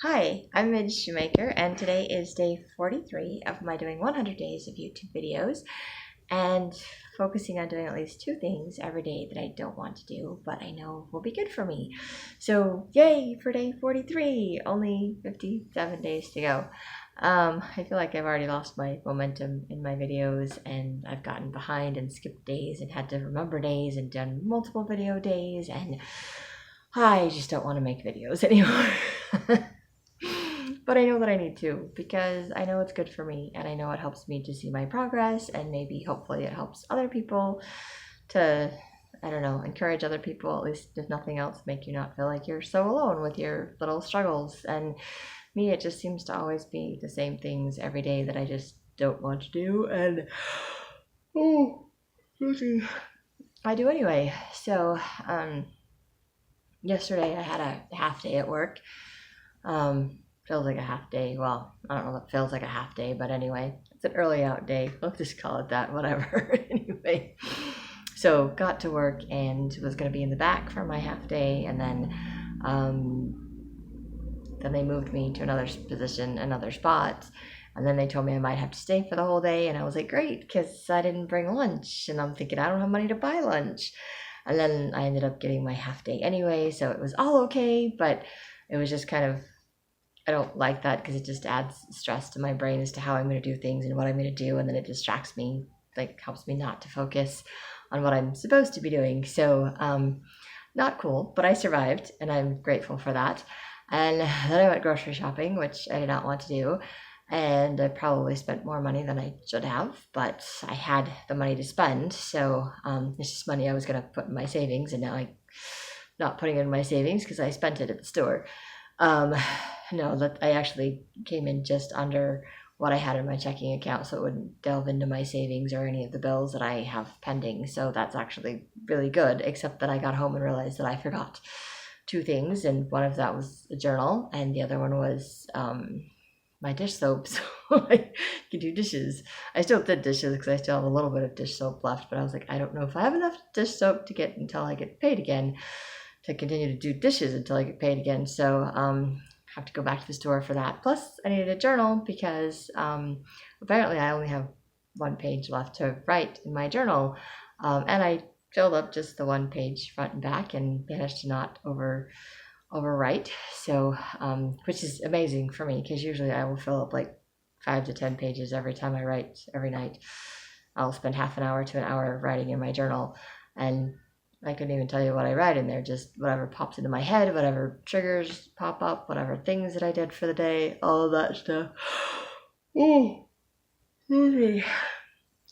Hi, I'm Midge Shoemaker, and today is day 43 of my doing 100 days of YouTube videos and focusing on doing at least two things every day that I don't want to do, but I know will be good for me. So, yay for day 43! Only 57 days to go. I feel like I've already lost my momentum in my videos, and I've gotten behind and skipped days and had to remember days and done multiple video days, and I just don't want to make videos anymore. But I know that I need to because I know it's good for me and I know it helps me to see my progress, and maybe hopefully it helps other people to, I don't know, encourage other people, at least if nothing else, make you not feel like you're so alone with your little struggles. And me, it just seems to always be the same things every day that I just don't want to do, and I do anyway. So, yesterday I had a half day at work. Feels like a half day. Well, I don't know if it feels like a half day, but anyway, it's an early out day. Let's just call it that, whatever. Anyway, so got to work and was going to be in the back for my half day, and then they moved me to another position, another spot, and then they told me I might have to stay for the whole day, and I was like, great, because I didn't bring lunch, and I'm thinking I don't have money to buy lunch, and then I ended up getting my half day anyway, so it was all okay, but it was just kind of, I don't like that because it just adds stress to my brain as to how I'm going to do things and what I'm going to do, and then it distracts me, like helps me not to focus on what I'm supposed to be doing. So, not cool, but I survived, and I'm grateful for that. And then I went grocery shopping, which I did not want to do, and I probably spent more money than I should have, but I had the money to spend, so it's just money I was going to put in my savings, and now I'm not putting it in my savings because I spent it at the store. No, that I actually came in just under what I had in my checking account, so it wouldn't delve into my savings or any of the bills that I have pending. So that's actually really good, except that I got home and realized that I forgot two things, and one of that was a journal, and the other one was my dish soap, so I could do dishes. I still did dishes because I still have a little bit of dish soap left, but I was like, I don't know if I have enough dish soap to get until I get paid again, to continue to do dishes until I get paid again. So have to go back to the store for that. Plus, I needed a journal because apparently I only have one page left to write in my journal, and I filled up just the one page front and back and managed to not overwrite. So, which is amazing for me because usually I will fill up like 5 to 10 pages every time I write every night. I'll spend half an hour to an hour writing in my journal, and I couldn't even tell you what I write in there, just whatever pops into my head, whatever triggers pop up, whatever things that I did for the day, all of that stuff. Oh,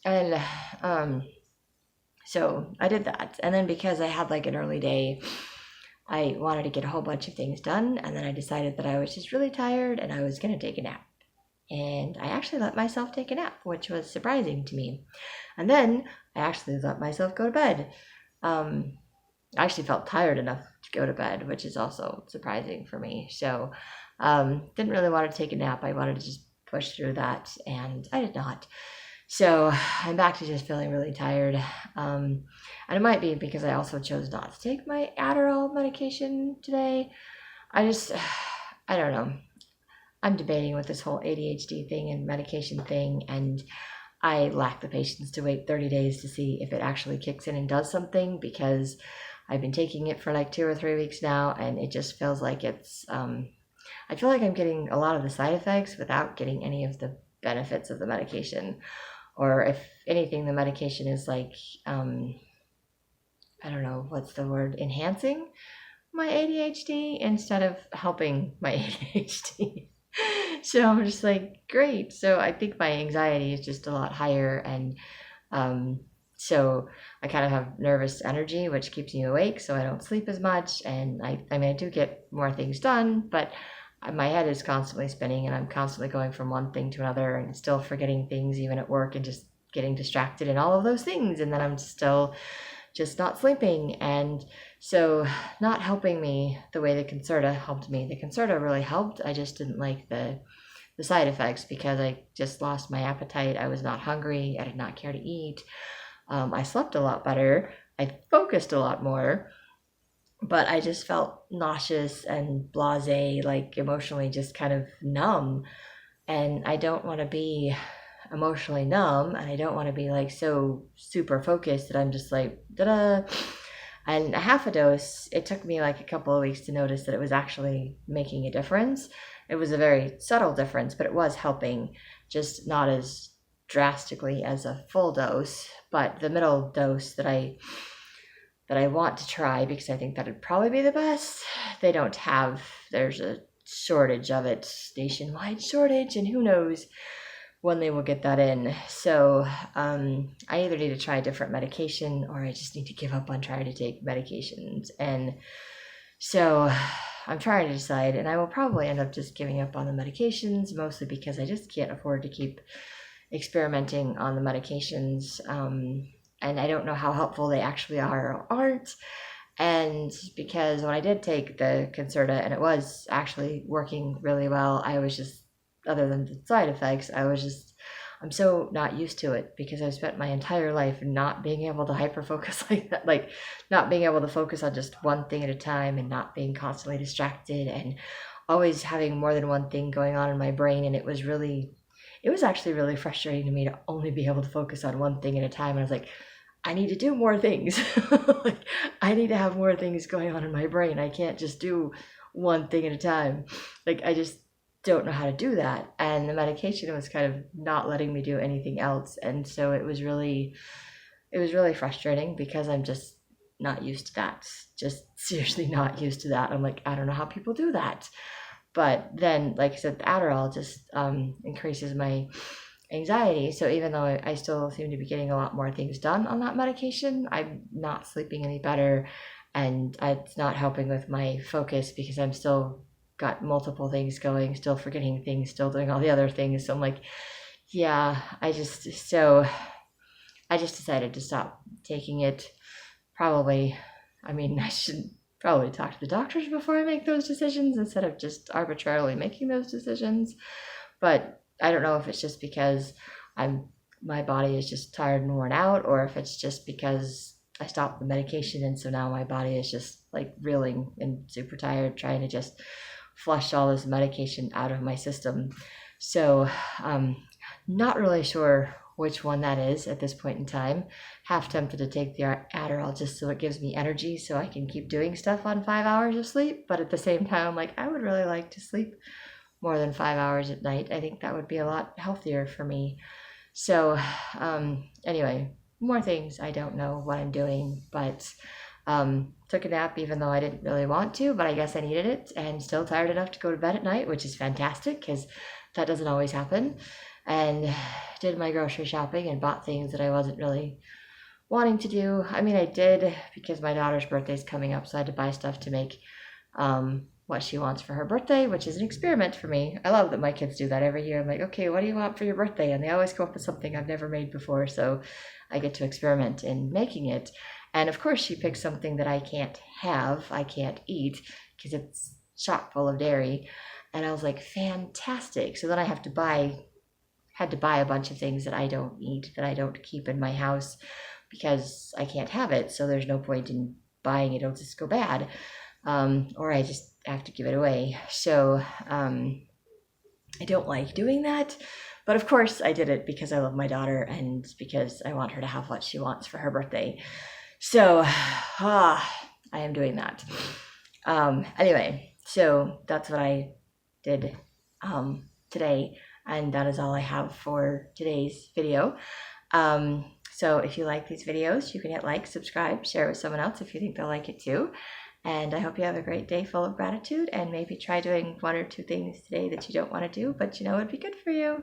and so I did that. And then because I had like an early day, I wanted to get a whole bunch of things done, and then I decided that I was just really tired and I was going to take a nap. And I actually let myself take a nap, which was surprising to me. And then I actually let myself go to bed. I actually felt tired enough to go to bed, which is also surprising for me. So, didn't really want to take a nap. I wanted to just push through that, and I did not. So, I'm back to just feeling really tired. And it might be because I also chose not to take my Adderall medication today. I don't know. I'm debating with this whole ADHD thing and medication thing, and I lack the patience to wait 30 days to see if it actually kicks in and does something, because I've been taking it for like 2 or 3 weeks now, and it just feels like it's, I feel like I'm getting a lot of the side effects without getting any of the benefits of the medication. Or if anything, the medication is like, I don't know, what's the word, enhancing my ADHD instead of helping my ADHD. So I'm just like, great. So I think my anxiety is just a lot higher, and so I kind of have nervous energy, which keeps me awake, so I don't sleep as much. And I mean, I do get more things done, but my head is constantly spinning, and I'm constantly going from one thing to another, and still forgetting things even at work, and just getting distracted in all of those things, and then I'm still just not sleeping. And so not helping me the way the Concerta helped me. The Concerta really helped. I just didn't like the side effects because I just lost my appetite. I was not hungry. I did not care to eat. I slept a lot better. I focused a lot more. but I just felt nauseous and blasé, like emotionally just kind of numb. And I don't want to be emotionally numb, and I don't want to be like so super focused that I'm just like, da da. And a half a dose, it took me like a couple of weeks to notice that it was actually making a difference. It was a very subtle difference, but it was helping, just not as drastically as a full dose. But the middle dose that I want to try, because I think that'd probably be the best, they don't have, there's a shortage of it, nationwide shortage, and who knows when they will get that in. So I either need to try a different medication, or I just need to give up on trying to take medications. And so I'm trying to decide, and I will probably end up just giving up on the medications, mostly because I just can't afford to keep experimenting on the medications. And I don't know how helpful they actually are or aren't. And because when I did take the Concerta and it was actually working really well, I was just, other than the side effects, I'm so not used to it, because I've spent my entire life not being able to hyper focus like that, like not being able to focus on just one thing at a time, and not being constantly distracted, and always having more than one thing going on in my brain. And it was actually really frustrating to me to only be able to focus on one thing at a time. And I was like, I need to do more things. Like, I need to have more things going on in my brain. I can't just do one thing at a time. Like, I just don't know how to do that. And the medication was kind of not letting me do anything else. And so it was really frustrating, because I'm just not used to that. Just seriously not used to that. I'm like, I don't know how people do that. But then, like I said, the Adderall just increases my anxiety. So even though I still seem to be getting a lot more things done on that medication, I'm not sleeping any better, and it's not helping with my focus, because I'm still got multiple things going, still forgetting things, still doing all the other things. So I'm like, yeah, I just decided to stop taking it. Probably, I mean, I should probably talk to the doctors before I make those decisions, instead of just arbitrarily making those decisions. But I don't know if it's just because my body is just tired and worn out, or if it's just because I stopped the medication, and so now my body is just like reeling and super tired, trying to just flush all this medication out of my system. So not really sure which one that is at this point in time. Half tempted to take the Adderall just so it gives me energy, so I can keep doing stuff on 5 hours of sleep. But at the same time, I'm like, I would really like to sleep more than 5 hours at night. I think that would be a lot healthier for me. So anyway, more things. I don't know what I'm doing, but took a nap even though I didn't really want to, but I guess I needed it, and still tired enough to go to bed at night, which is fantastic, because that doesn't always happen. And did my grocery shopping and bought things that I wasn't really wanting to do. I mean, I did, because my daughter's birthday is coming up, so I had to buy stuff to make what she wants for her birthday, which is an experiment for me. I love that my kids do that every year. I'm like, okay, what do you want for your birthday? And they always come up with something I've never made before, so I get to experiment in making it. And of course, she picks something that I can't eat, because it's chock full of dairy. And I was like, fantastic. So then I had to buy a bunch of things that I don't eat, that I don't keep in my house, because I can't have it. So there's no point in buying it. It'll just go bad. Or I just have to give it away. So I don't like doing that. But of course, I did it because I love my daughter, and because I want her to have what she wants for her birthday. So I am doing that. Anyway, so that's what I did today. And that is all I have for today's video. So if you like these videos, you can hit like, subscribe, share with someone else if you think they'll like it too. And I hope you have a great day full of gratitude, and maybe try doing one or two things today that you don't want to do, but you know it'd be good for you.